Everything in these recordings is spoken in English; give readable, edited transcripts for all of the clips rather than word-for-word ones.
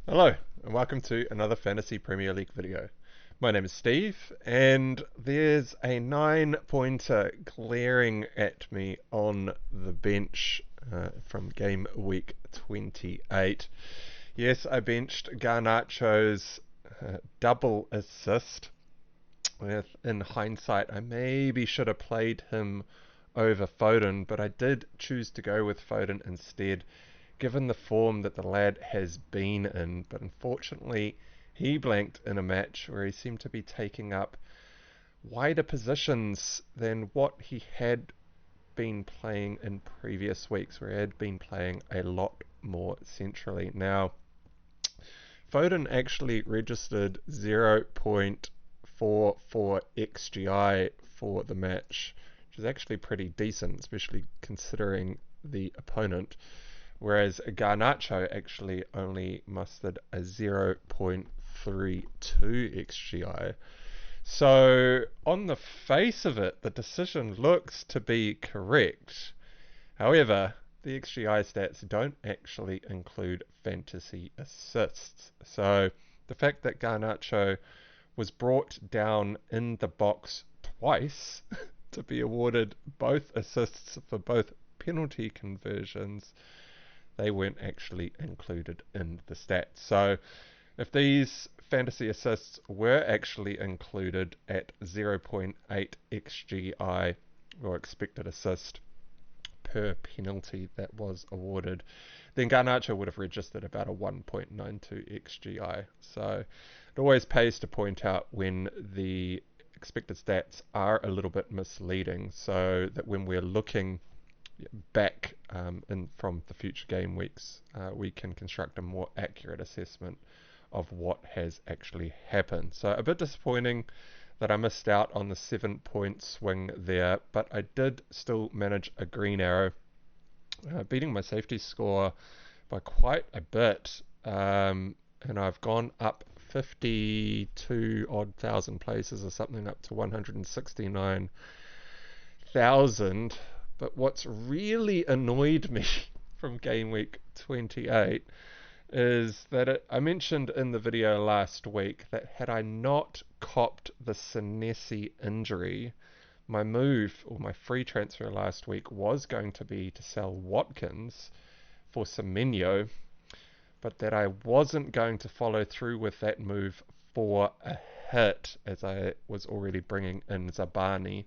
Hello, and welcome to another Fantasy Premier League video. My name is Steve, and there's a 9-pointer glaring at me on the bench from game week 28. Yes, I benched Garnacho's double assist. In hindsight, I maybe should have played him over Foden, but I did choose to go with Foden instead, given the form that the lad has been in. But unfortunately, he blanked in a match where he seemed to be taking up wider positions than what he had been playing in previous weeks, where he had been playing a lot more centrally. Now, Foden actually registered 0.44 XGI for the match, which is actually pretty decent, especially considering the opponent, whereas Garnacho actually only mustered a 0.32 XGI. So on the face of it, the decision looks to be correct. However, the XGI stats don't actually include fantasy assists. So the fact that Garnacho was brought down in the box twice to be awarded both assists for both penalty conversions, they weren't actually included in the stats. So if these fantasy assists were actually included at 0.8 XGI, or expected assist, per penalty that was awarded, then Garnacho would have registered about a 1.92 XGI. So it always pays to point out when the expected stats are a little bit misleading, so that when we're looking back from the future game weeks, we can construct a more accurate assessment of what has actually happened. So a bit disappointing that I missed out on the 7-point swing there, but I did still manage a green arrow, beating my safety score by quite a bit, and I've gone up 52 odd thousand places or something, up to 169,000. But what's really annoyed me from game week 28 is that I mentioned in the video last week that had I not copped the Senesi injury, my move, or my free transfer last week, was going to be to sell Watkins for Semenyo, but that I wasn't going to follow through with that move for a hit, as I was already bringing in Zabani.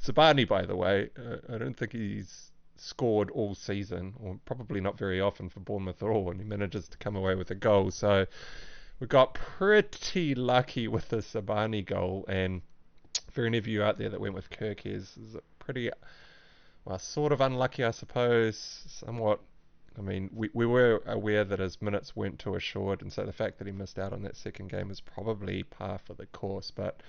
Zabani, by the way, I don't think he's scored all season, or probably not very often for Bournemouth at all, and he manages to come away with a goal. So we got pretty lucky with the Zabani goal, and for any of you out there that went with Kirkes, is pretty, well, sort of unlucky, I suppose, somewhat. I mean, we were aware that his minutes weren't too assured, and so the fact that he missed out on that second game is probably par for the course, but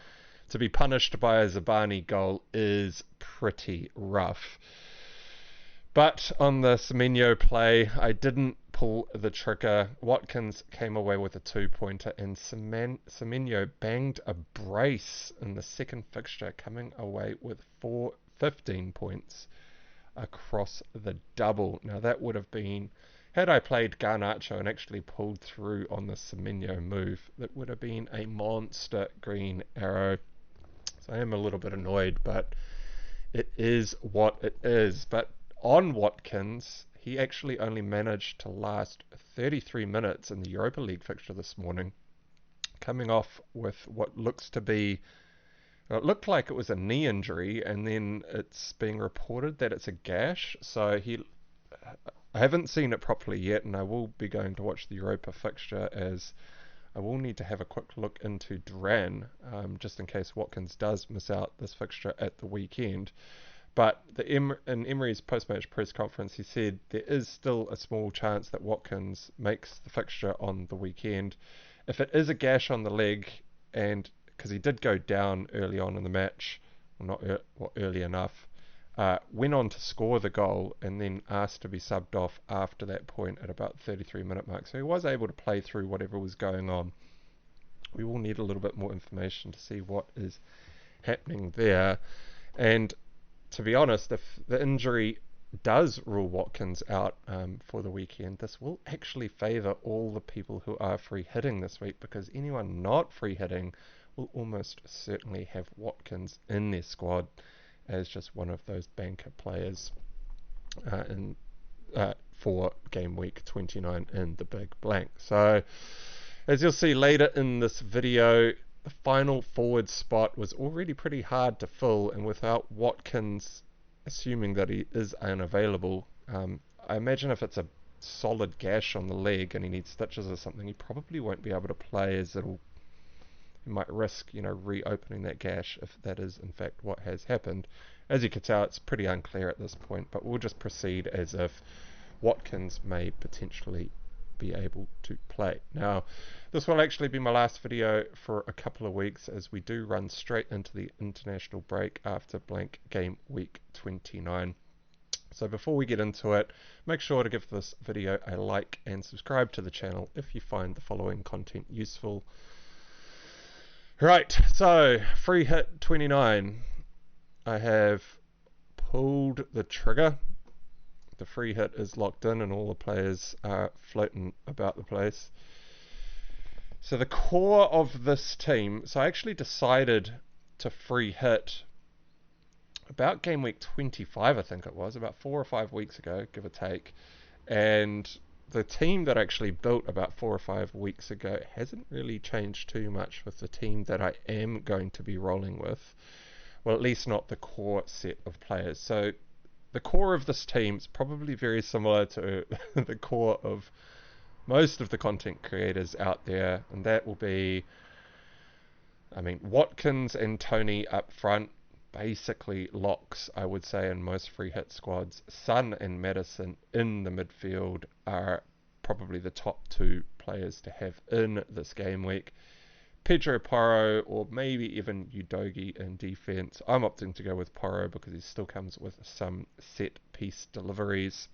to be punished by a Zabani goal is pretty rough. But on the Semenyo play, I didn't pull the trigger. Watkins came away with a 2-pointer, and Semenyo banged a brace in the second fixture, coming away with 15 points across the double. Now that would have been, had I played Garnacho and actually pulled through on the Semenyo move, that would have been a monster green arrow. So I am a little bit annoyed, but it is what it is. But on Watkins, he actually only managed to last 33 minutes in the Europa League fixture this morning, coming off with what looks to be, it looked like it was a knee injury, and then it's being reported that it's a gash. So I haven't seen it properly yet, and I will be going to watch the Europa fixture, as I will need to have a quick look into Duran, just in case Watkins does miss out this fixture at the weekend. But in Emery's post-match press conference, he said there is still a small chance that Watkins makes the fixture on the weekend. If it is a gash on the leg, and because he did go down early on in the match, well, not early enough, went on to score the goal and then asked to be subbed off after that point at about 33-minute mark. So he was able to play through whatever was going on. We will need a little bit more information to see what is happening there. And to be honest, if the injury does rule Watkins out for the weekend, this will actually favour all the people who are free hitting this week, because anyone not free hitting will almost certainly have Watkins in their squad as just one of those banker players for game week 29 in the big blank. So as you'll see later in this video, the final forward spot was already pretty hard to fill, and without Watkins, assuming that he is unavailable, I imagine if it's a solid gash on the leg and he needs stitches or something, he probably won't be able to play, as he might risk, reopening that gash if that is in fact what has happened. As you can tell, it's pretty unclear at this point, but we'll just proceed as if Watkins may potentially be able to play. Now, this will actually be my last video for a couple of weeks, as we do run straight into the international break after blank game week 29. So before we get into it, make sure to give this video a like and subscribe to the channel if you find the following content useful. Right, so free hit 29. I have pulled the trigger. The free hit is locked in and all the players are floating about the place. So the core of this team, so I actually decided to free hit about game week 25, I think it was, about 4 or 5 weeks ago, give or take. And the team that I actually built about 4 or 5 weeks ago hasn't really changed too much with the team that I am going to be rolling with. Well, at least not the core set of players. So the core of this team is probably very similar to the core of most of the content creators out there, and that will be, Watkins and Tony up front, basically locks, I would say, in most free hit squads. Son and Madison in the midfield are probably the top 2 players to have in this game week. Pedro Porro, or maybe even Udogi in defense. I'm opting to go with Porro because he still comes with some set piece deliveries.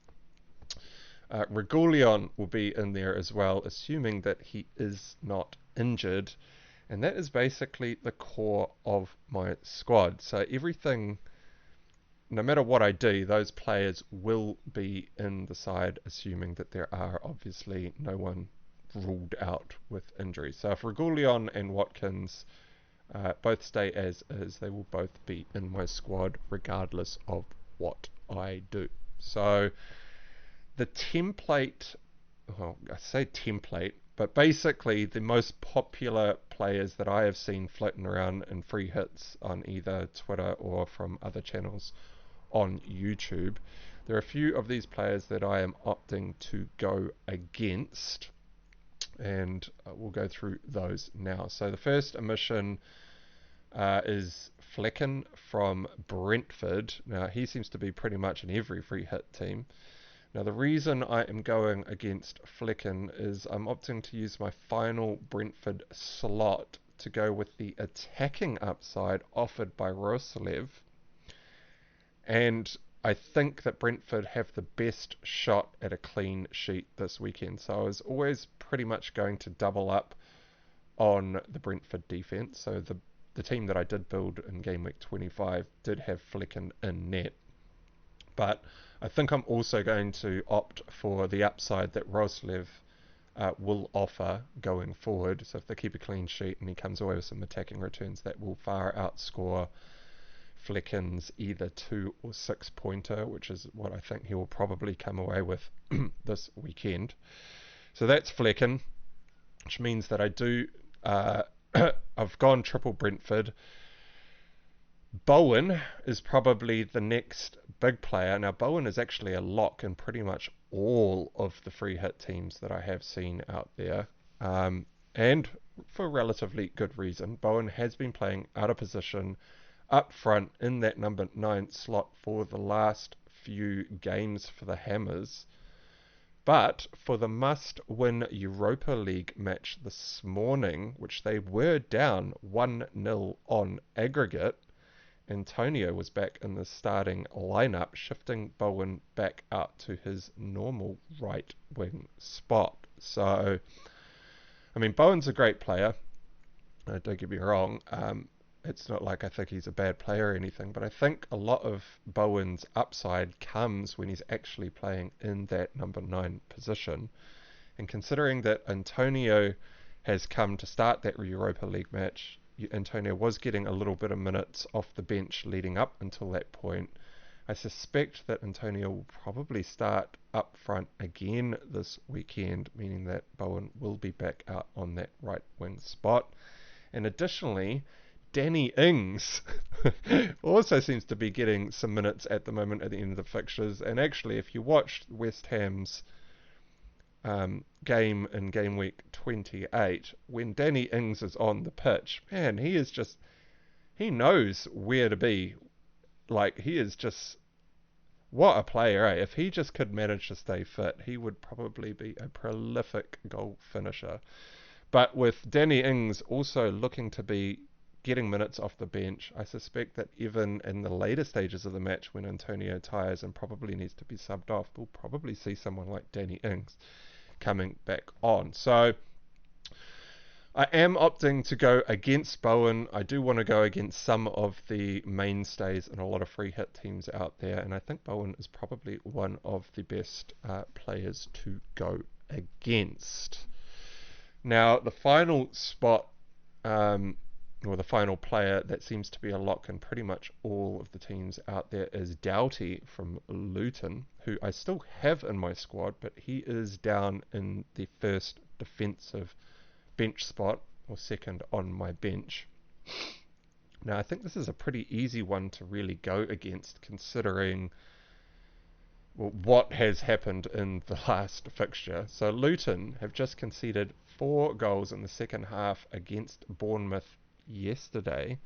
Regulion will be in there as well, assuming that he is not injured. And that is basically the core of my squad. So everything, no matter what I do, those players will be in the side, assuming that there are obviously no one ruled out with injury. So if Regulion and Watkins both stay as is, they will both be in my squad regardless of what I do. So the template, well, I say template, but basically the most popular players that I have seen floating around in free hits on either Twitter or from other channels on YouTube, there are a few of these players that I am opting to go against, and we'll go through those now. So the first omission is Flecken from Brentford. Now he seems to be pretty much in every free hit team. Now the reason I am going against Flecken is I'm opting to use my final Brentford slot to go with the attacking upside offered by Roslev, and I think that Brentford have the best shot at a clean sheet this weekend. So I was always pretty much going to double up on the Brentford defence. So the team that I did build in game week 25 did have Flecken in net. But I think I'm also going to opt for the upside that Roslev will offer going forward. So if they keep a clean sheet and he comes away with some attacking returns, that will far outscore Flecken's either 2 or 6 pointer, which is what I think he will probably come away with this weekend. So that's Flecken, which means that I do I've gone triple Brentford. Bowen is probably the next big player. Now Bowen is actually a lock in pretty much all of the free hit teams that I have seen out there, and for relatively good reason. Bowen has been playing out of position up front in that number 9 slot for the last few games for the Hammers. But for the must-win Europa League match this morning, which they were down 1-0 on aggregate, Antonio was back in the starting lineup, shifting Bowen back out to his normal right wing spot. So, Bowen's a great player, don't get me wrong, it's not like I think he's a bad player or anything, but I think a lot of Bowen's upside comes when he's actually playing in that number 9 position. And considering that Antonio has come to start that Europa League match, Antonio was getting a little bit of minutes off the bench leading up until that point. I suspect that Antonio will probably start up front again this weekend, meaning that Bowen will be back out on that right wing spot. And additionally, Danny Ings also seems to be getting some minutes at the moment at the end of the fixtures. And actually, if you watched West Ham's game in game week 28, when Danny Ings is on the pitch, man, he knows where to be. Like, he is just, what a player, eh? If he just could manage to stay fit, he would probably be a prolific goal finisher. But with Danny Ings also looking to be getting minutes off the bench, I suspect that even in the later stages of the match when Antonio tires and probably needs to be subbed off, we'll probably see someone like Danny Ings coming back on. So I am opting to go against Bowen. I do want to go against some of the mainstays and a lot of free hit teams out there, and I think Bowen is probably one of the best players to go against. Now, the final spot, or the final player that seems to be a lock in pretty much all of the teams out there is Doughty from Luton, who I still have in my squad, but he is down in the first defensive bench spot, or second on my bench. Now, I think this is a pretty easy one to really go against, considering what has happened in the last fixture. So Luton have just conceded 4 goals in the second half against Bournemouth yesterday,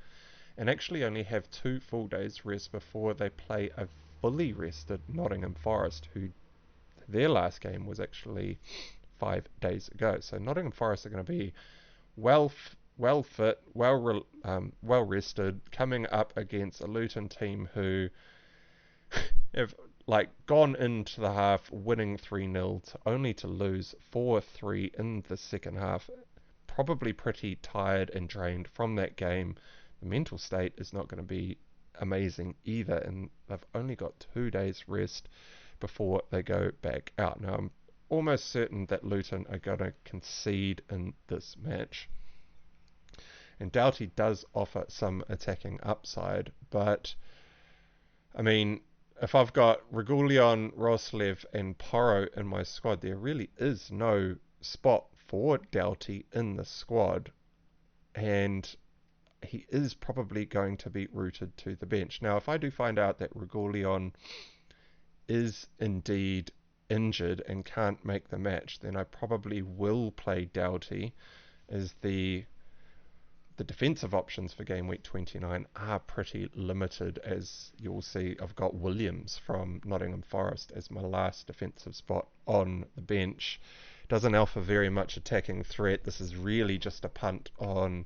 and actually only have 2 full days rest before they play a fully rested Nottingham Forest, who their last game was actually 5 days ago. So Nottingham Forest are going to be well fit, well rested, coming up against a Luton team who have gone into the half winning 3-0 only to lose 4-3 in the second half. Probably pretty tired and drained from that game. The mental state is not going to be amazing either, and they've only got 2 days rest before they go back out. Now, I'm almost certain that Luton are going to concede in this match. And Doughty does offer some attacking upside, but I mean, if I've got Regulion, Roslev and Porro in my squad, there really is no spot for Doughty in the squad, and he is probably going to be routed to the bench. Now, if I do find out that Regulion is indeed injured and can't make the match, then I probably will play Doughty, as the defensive options for game week 29 are pretty limited. As you'll see, I've got Williams from Nottingham Forest as my last defensive spot on the bench. Doesn't offer very much attacking threat. This is really just a punt on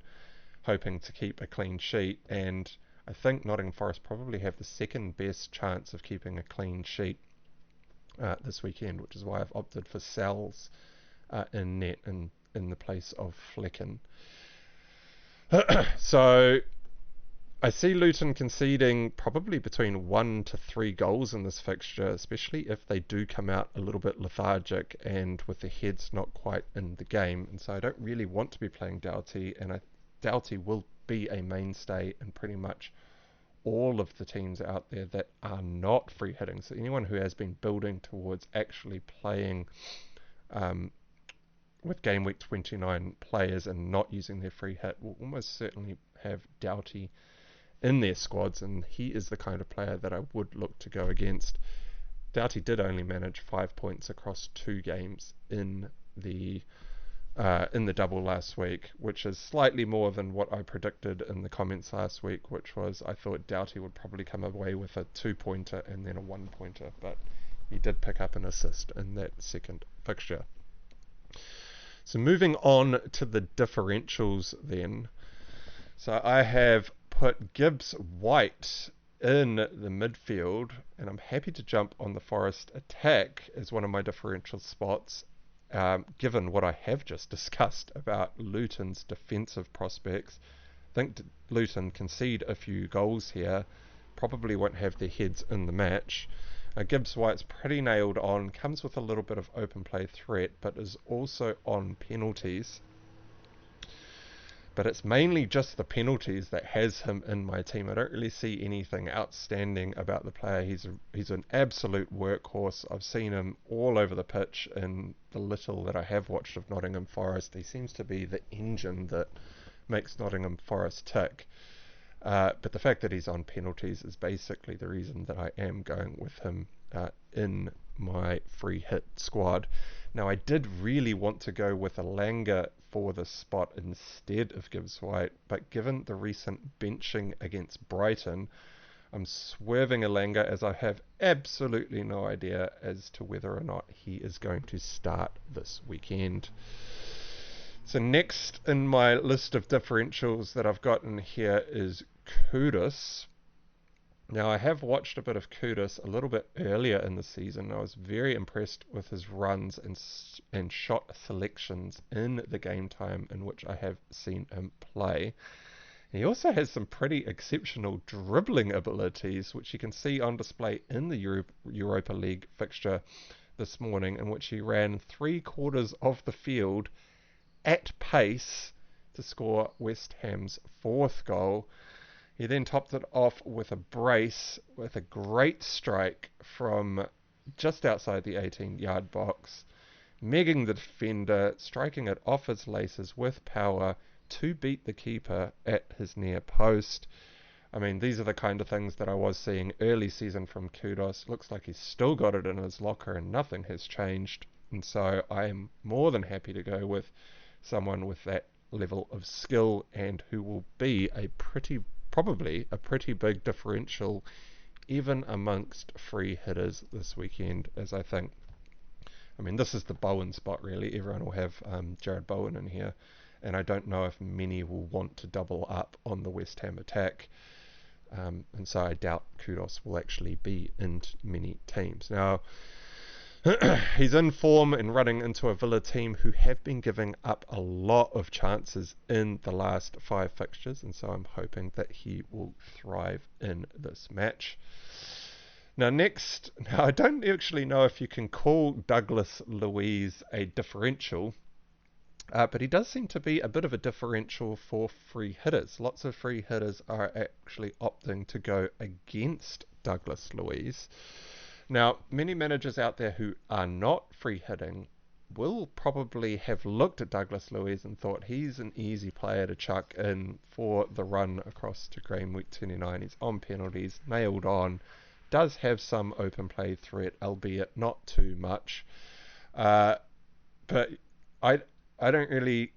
hoping to keep a clean sheet, and I think Nottingham Forest probably have the second best chance of keeping a clean sheet this weekend, which is why I've opted for Sal's in net in the place of Flecken. So I see Luton conceding probably between 1 to 3 goals in this fixture, especially if they do come out a little bit lethargic and with their heads not quite in the game. And so I don't really want to be playing Doughty, and Doughty will be a mainstay in pretty much all of the teams out there that are not free hitting. So anyone who has been building towards actually playing with game week 29 players and not using their free hit will almost certainly have Doughty in their squads, and he is the kind of player that I would look to go against. Doughty did only manage 5 points across 2 games in the double last week, which is slightly more than what I predicted in the comments last week, which was I thought Doughty would probably come away with a 2-pointer and then a 1-pointer, but he did pick up an assist in that second fixture. So moving on to the differentials then. So I have put Gibbs White in the midfield, and I'm happy to jump on the Forest attack as one of my differential spots, given what I have just discussed about Luton's defensive prospects. think Luton concede a few goals here, probably won't have their heads in the match. Gibbs White's pretty nailed on, comes with a little bit of open play threat, but is also on penalties. But it's mainly just the penalties that has him in my team. I don't really see anything outstanding about the player. He's an absolute workhorse. I've seen him all over the pitch in the little that I have watched of Nottingham Forest. He seems to be the engine that makes Nottingham Forest tick. But the fact that he's on penalties is basically the reason that I am going with him in my free hit squad. Now, I did really want to go with Elanga for the spot instead of Gibbs White, but given the recent benching against Brighton, I'm swerving Elanga as I have absolutely no idea as to whether or not he is going to start this weekend. So next in my list of differentials that I've got in here is Kudus. Now, I have watched a bit of Kudus a little bit earlier in the season. I was very impressed with his runs and shot selections in the game time in which I have seen him play. He also has some pretty exceptional dribbling abilities, which you can see on display in the Europa League fixture this morning, in which he ran 3/4 of the field at pace to score West Ham's 4th goal. He then topped it off with a brace with a great strike from just outside the 18-yard box, megging the defender, striking it off his laces with power to beat the keeper at his near post. I mean, these are the kind of things that I was seeing early season from Kudus. Looks like he's still got it in his locker and nothing has changed. And so I am more than happy to go with someone with that level of skill and who will be probably a pretty big differential even amongst free hitters this weekend, as I think. I mean, this is the Bowen spot, really. Everyone will have Jared Bowen in here, and I don't know if many will want to double up on the West Ham attack, and so I doubt Kudus will actually be in many teams. Now, he's in form and running into a Villa team who have been giving up a lot of chances in the last 5 fixtures, and so I'm hoping that he will thrive in this match. Now I don't actually know if you can call Douglas Luiz a differential, but he does seem to be a bit of a differential for free hitters. Lots of free hitters are actually opting to go against Douglas Luiz. Now, many managers out there who are not free hitting will probably have looked at Douglas Luiz and thought he's an easy player to chuck in for the run across to GW29. He's on penalties, nailed on, does have some open play threat, albeit not too much. But I don't really,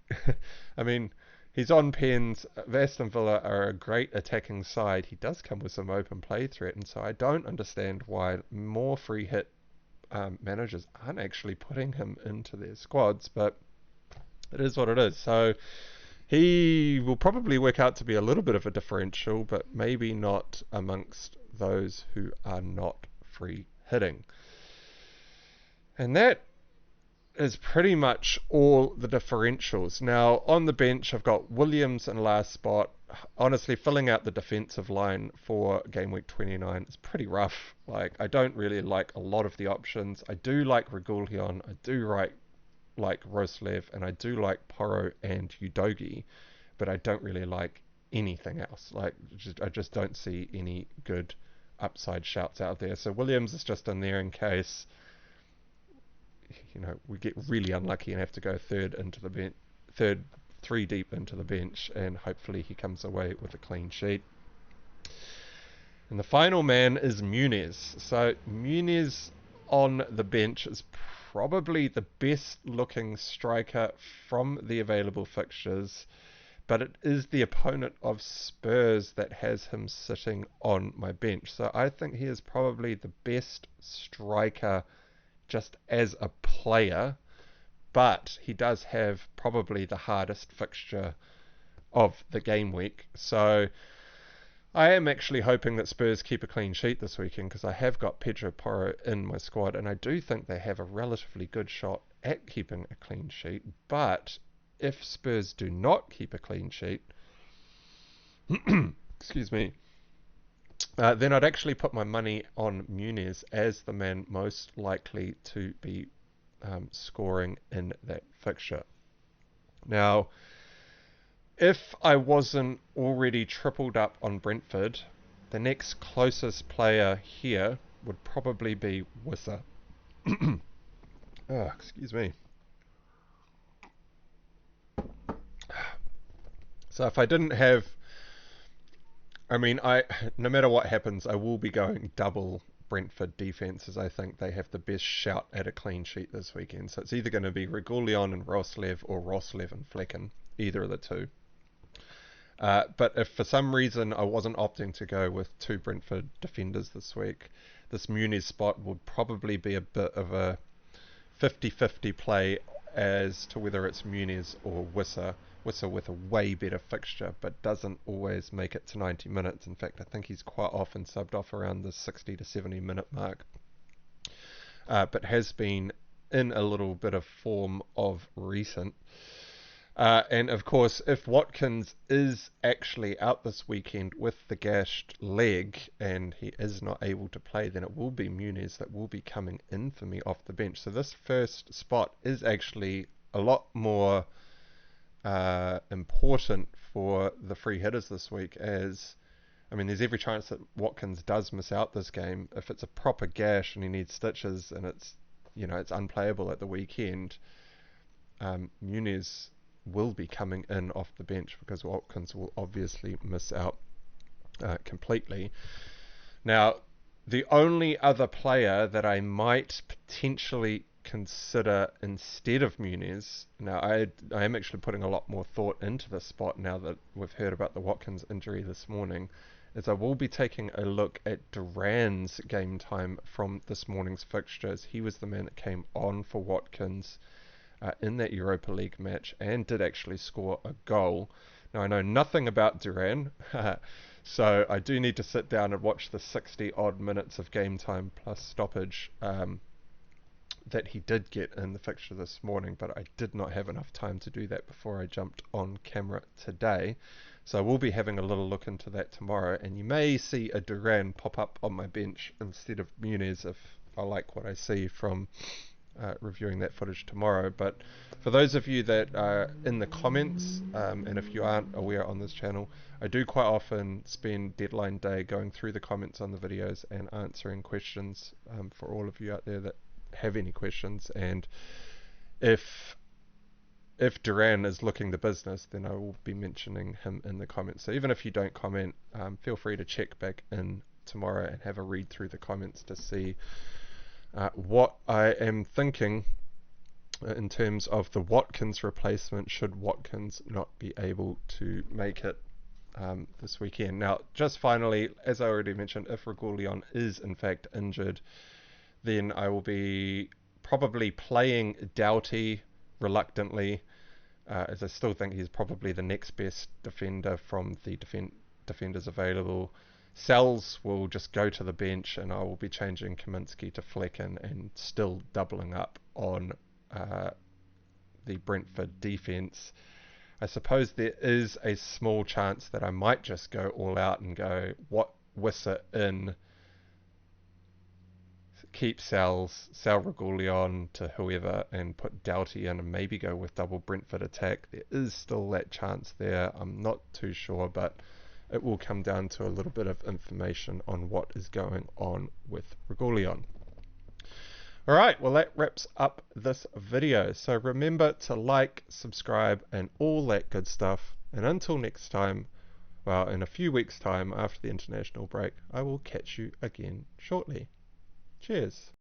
I mean, he's on pens. Aston Villa are a great attacking side. He does come with some open play threat, and so I don't understand why more free hit managers aren't actually putting him into their squads, but it is what it is. So he will probably work out to be a little bit of a differential, but maybe not amongst those who are not free hitting. And that is pretty much all the differentials. Now, on the bench, I've got Williams in last spot. Honestly, filling out the defensive line for game week 29 is pretty rough. Like, I don't really like a lot of the options. I do like Regulion, I do like Roslev, and I do like Porro and Udogi, but I don't really like anything else. Like, I just don't see any good upside shouts out there. So Williams is just in there in case we get really unlucky and have to go 3 deep into the bench, and hopefully he comes away with a clean sheet. And the final man is Muniz. So Muniz on the bench is probably the best looking striker from the available fixtures, but it is the opponent of Spurs that has him sitting on my bench. So I think he is probably the best striker just as a player, but he does have probably the hardest fixture of the game week. So I am actually hoping that Spurs keep a clean sheet this weekend, because I have got Pedro Porro in my squad, and I do think they have a relatively good shot at keeping a clean sheet. But if Spurs do not keep a clean sheet, Excuse me. Then I'd actually put my money on Muniz as the man most likely to be scoring in that fixture. Now, if I wasn't already tripled up on Brentford, the next closest player here would probably be Wissa. Oh, excuse me. So if I didn't have, no matter what happens, I will be going double Brentford defence, as I think they have the best shout at a clean sheet this weekend. So it's either going to be Regulion and Roslev or Roslev and Flecken, either of the two. But if for some reason I wasn't opting to go with two Brentford defenders this week, this Muniz spot would probably be a bit of a 50-50 play as to whether it's Muniz or Wissa. Wissa with a way better fixture, but doesn't always make it to 90 minutes. In fact, I think he's quite often subbed off around the 60 to 70 minute mark. But has been in a little bit of form of recent. And of course, if Watkins is actually out this weekend with the gashed leg and he is not able to play, then it will be Muniz that will be coming in for me off the bench. So this first spot is actually a lot more important for the free hitters this week, as there's every chance that Watkins does miss out this game. If it's a proper gash and he needs stitches and it's unplayable at the weekend, Muniz will be coming in off the bench because Watkins will obviously miss out completely. Now, the only other player that I might potentially consider instead of Muniz, now I am actually putting a lot more thought into this spot now that we've heard about the Watkins injury this morning, is I will be taking a look at Duran's game time from this morning's fixtures. He was the man that came on for Watkins in that Europa League match and did actually score a goal. Now I know nothing about Duran, so I do need to sit down and watch the 60 odd minutes of game time plus stoppage that he did get in the fixture this morning, but I did not have enough time to do that before I jumped on camera today. So I will be having a little look into that tomorrow, and you may see a Duran pop up on my bench instead of Muniz if I like what I see from reviewing that footage tomorrow. But for those of you that are in the comments, and if you aren't aware on this channel, I do quite often spend deadline day going through the comments on the videos and answering questions for all of you out there that have any questions. And if Duran is looking the business, then I will be mentioning him in the comments. So even if you don't comment, feel free to check back in tomorrow and have a read through the comments to see what I am thinking in terms of the Watkins replacement should Watkins not be able to make it this weekend. Now, just finally, as I already mentioned, if Regulion is in fact injured, then I will be probably playing Doughty reluctantly, as I still think he's probably the next best defender from the defenders available. Sells will just go to the bench, and I will be changing Kaminsky to Flecken and still doubling up on the Brentford defence. I suppose there is a small chance that I might just go all out and go Wissa in, keep sell Regulion to whoever and put Doughty in and maybe go with double Brentford attack. There is still that chance there. I'm not too sure, but it will come down to a little bit of information on what is going on with Regulion. Alright, well that wraps up this video. So remember to like, subscribe and all that good stuff. And until next time, well, in a few weeks' time after the international break, I will catch you again shortly. Cheers.